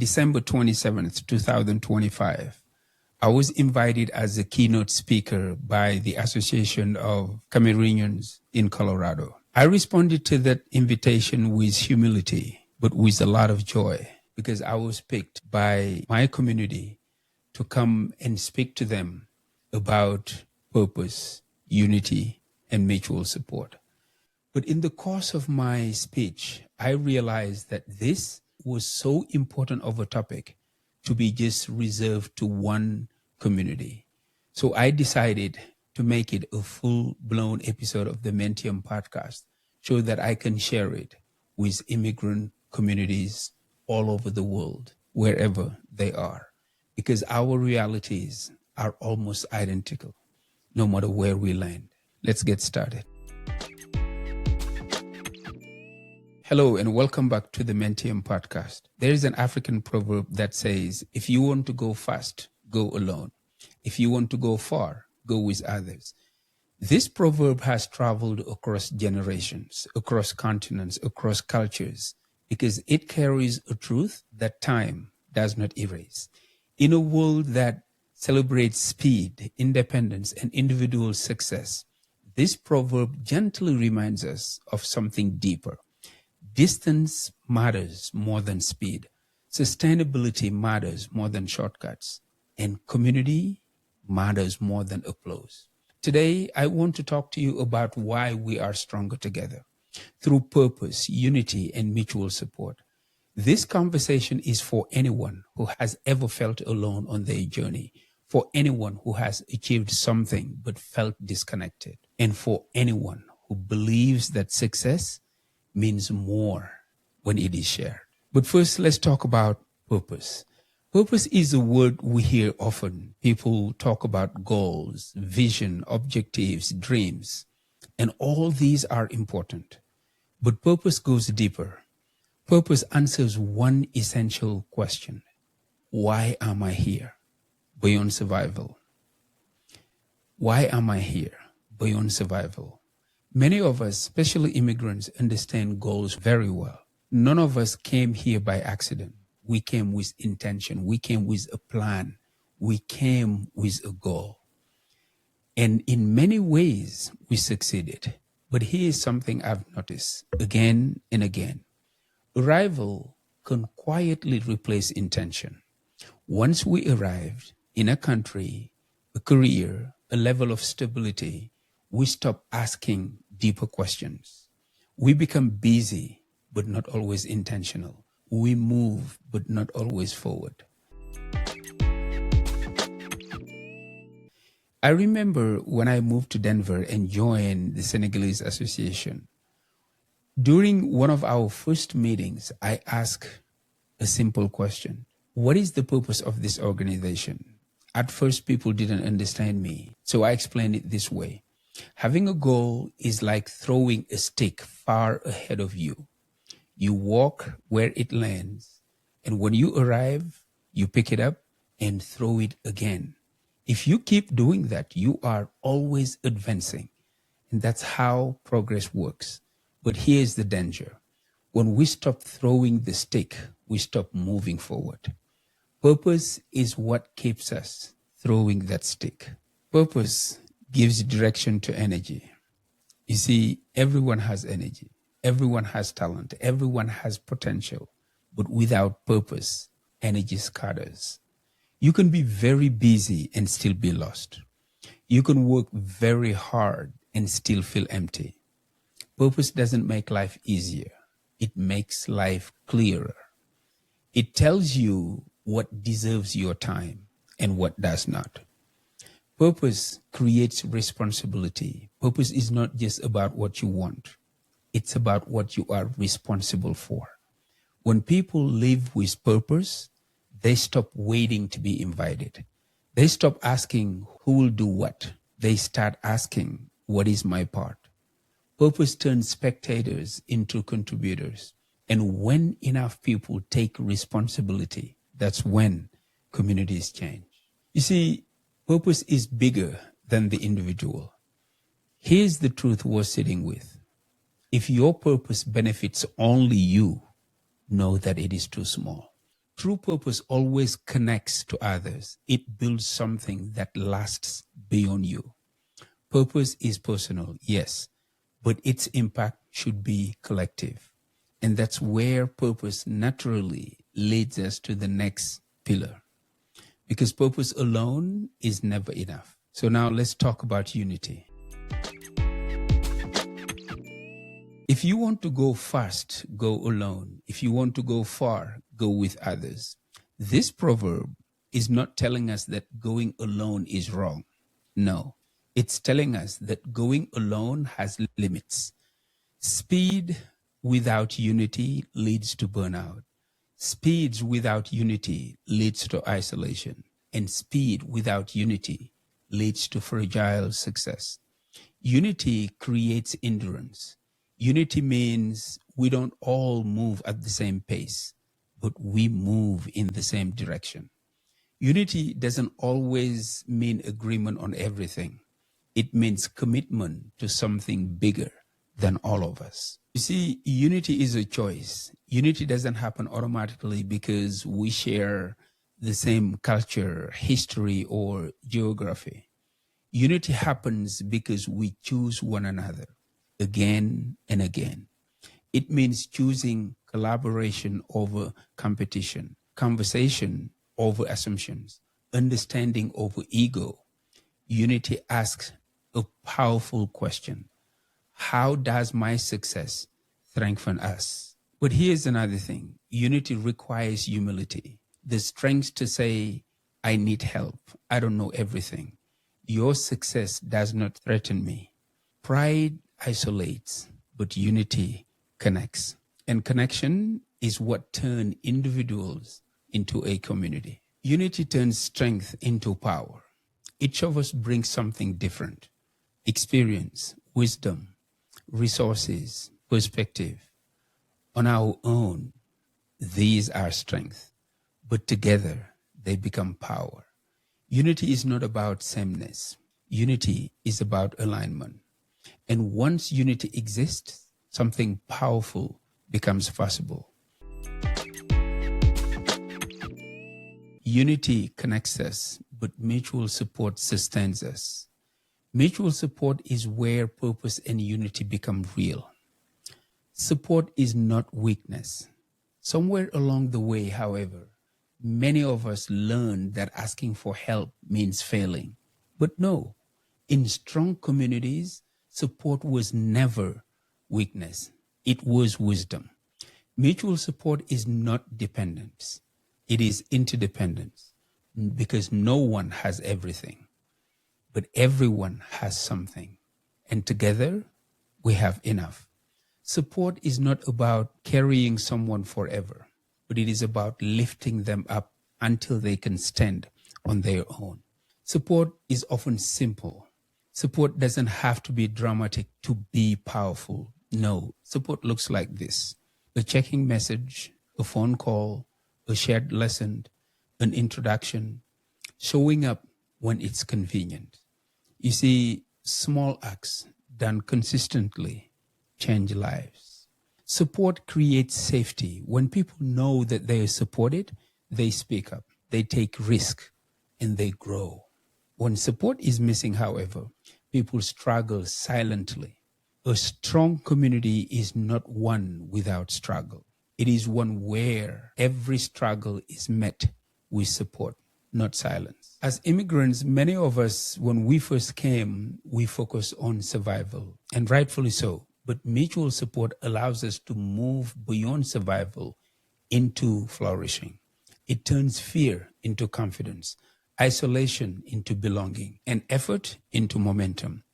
December 27th, 2025, I was invited as a keynote speaker by the Association of Cameroonians in Colorado. I responded to that invitation with humility, but with a lot of joy, because I was picked by my community to come and speak to them about purpose, unity, and mutual support. But in the course of my speech, I realized that this was so important of a topic to be just reserved to one community. So I decided to make it a full-blown episode of the Mentium Podcast so that I can share it with immigrant communities all over the world, wherever they are, because our realities are almost identical, no matter where we land. Let's get started. Hello and welcome back to the Mentium Podcast. There is an African proverb that says, if you want to go fast, go alone. If you want to go far, go with others. This proverb has traveled across generations, across continents, across cultures, because it carries a truth that time does not erase. In a world that celebrates speed, independence, and individual success, this proverb gently reminds us of something deeper. Distance matters more than speed. Sustainability matters more than shortcuts. And community matters more than applause. Today, I want to talk to you about why we are stronger together through purpose, unity, and mutual support. This conversation is for anyone who has ever felt alone on their journey, for anyone who has achieved something but felt disconnected, and for anyone who believes that success means more when it is shared. But first, let's talk about purpose. Purpose is a word we hear often. People talk about goals, vision, objectives, dreams, and all these are important. But purpose goes deeper. Purpose answers one essential question. Why am I here? Beyond survival. Why am I here? Beyond survival. Many of us, especially immigrants, understand goals very well. None of us came here by accident. We came with intention. We came with a plan. We came with a goal. And in many ways, we succeeded. But here's something I've noticed again and again. Arrival can quietly replace intention. Once we arrived in a country, a career, a level of stability, we stop asking deeper questions. We become busy, but not always intentional. We move, but not always forward. I remember when I moved to Denver and joined the Senegalese Association. During one of our first meetings, I asked a simple question. What is the purpose of this organization? At first, people didn't understand me, so I explained it this way. Having a goal is like throwing a stick far ahead of you. You walk where it lands, and when you arrive, you pick it up and throw it again. If you keep doing that, you are always advancing, and that's how progress works. But here's the danger. When we stop throwing the stick, we stop moving forward. Purpose is what keeps us throwing that stick. Purpose gives direction to energy. You see, everyone has energy. Everyone has talent. Everyone has potential. But without purpose, energy scatters. You can be very busy and still be lost. You can work very hard and still feel empty. Purpose doesn't make life easier. It makes life clearer. It tells you what deserves your time and what does not. Purpose creates responsibility. Purpose is not just about what you want. It's about what you are responsible for. When people live with purpose, they stop waiting to be invited. They stop asking who will do what. They start asking, what is my part? Purpose turns spectators into contributors. And when enough people take responsibility, that's when communities change. You see, purpose is bigger than the individual. Here's the truth we're sitting with. If your purpose benefits only you, know that it is too small. True purpose always connects to others. It builds something that lasts beyond you. Purpose is personal, yes, but its impact should be collective. And that's where purpose naturally leads us to the next pillar. Because purpose alone is never enough. So now let's talk about unity. If you want to go fast, go alone. If you want to go far, go with others. This proverb is not telling us that going alone is wrong. No, it's telling us that going alone has limits. Speed without unity leads to burnout. Speed without unity leads to isolation. And speed without unity leads to fragile success. Unity creates endurance. Unity means we don't all move at the same pace, but we move in the same direction. Unity doesn't always mean agreement on everything. It means commitment to something bigger than all of us. You see, unity is a choice. Unity doesn't happen automatically because we share the same culture, history, or geography. Unity happens because we choose one another again and again. It means choosing collaboration over competition, conversation over assumptions, understanding over ego. Unity asks a powerful question. How does my success strengthen us? But here's another thing. Unity requires humility. The strength to say, I need help. I don't know everything. Your success does not threaten me. Pride isolates, but unity connects. And connection is what turns individuals into a community. Unity turns strength into power. Each of us brings something different. Experience, wisdom, resources, perspective. On our own, these are strength, but together they become power. Unity is not about sameness. Unity is about alignment. And once unity exists, something powerful becomes possible. Unity connects us, but mutual support sustains us. Mutual support is where purpose and unity become real. Support is not weakness. Somewhere along the way, however, many of us learn that asking for help means failing. But no, in strong communities, support was never weakness. It was wisdom. Mutual support is not dependence. It is interdependence, because no one has everything, but everyone has something. And together, we have enough. Support is not about carrying someone forever, but it is about lifting them up until they can stand on their own. Support is often simple. Support doesn't have to be dramatic to be powerful. No, support looks like this: a checking message, a phone call, a shared lesson, an introduction, showing up when it's convenient. You see, small acts done consistently change lives. Support creates safety. When people know that they are supported, they speak up, they take risk, and they grow. When support is missing, however, people struggle silently. A strong community is not one without struggle. It is one where every struggle is met with support, not silence. As immigrants, many of us, when we first came, we focus on survival, and rightfully so. But mutual support allows us to move beyond survival into flourishing. It turns fear into confidence, isolation into belonging, and effort into momentum.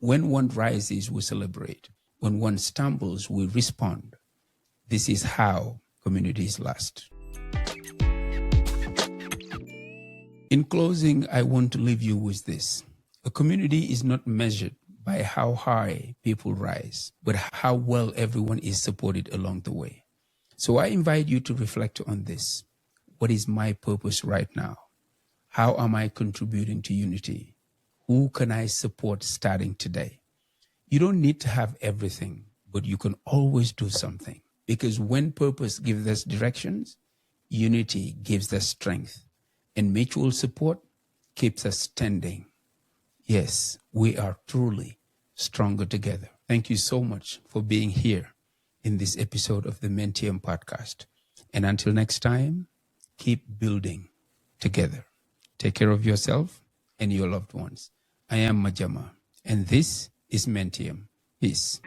When one rises, we celebrate. When one stumbles, we respond. This is how communities last. In closing, I want to leave you with this. A community is not measured by how high people rise, but how well everyone is supported along the way. So I invite you to reflect on this. What is my purpose right now? How am I contributing to unity? Who can I support starting today? You don't need to have everything, but you can always do something. Because when purpose gives us directions, Unity gives us strength, and mutual support keeps us standing. Yes, we are truly stronger together. Thank you so much for being here in this episode of the Mentium Podcast. And until next time, keep building together. Take care of yourself and your loved ones. I am Majama, and this is Mentium. Peace.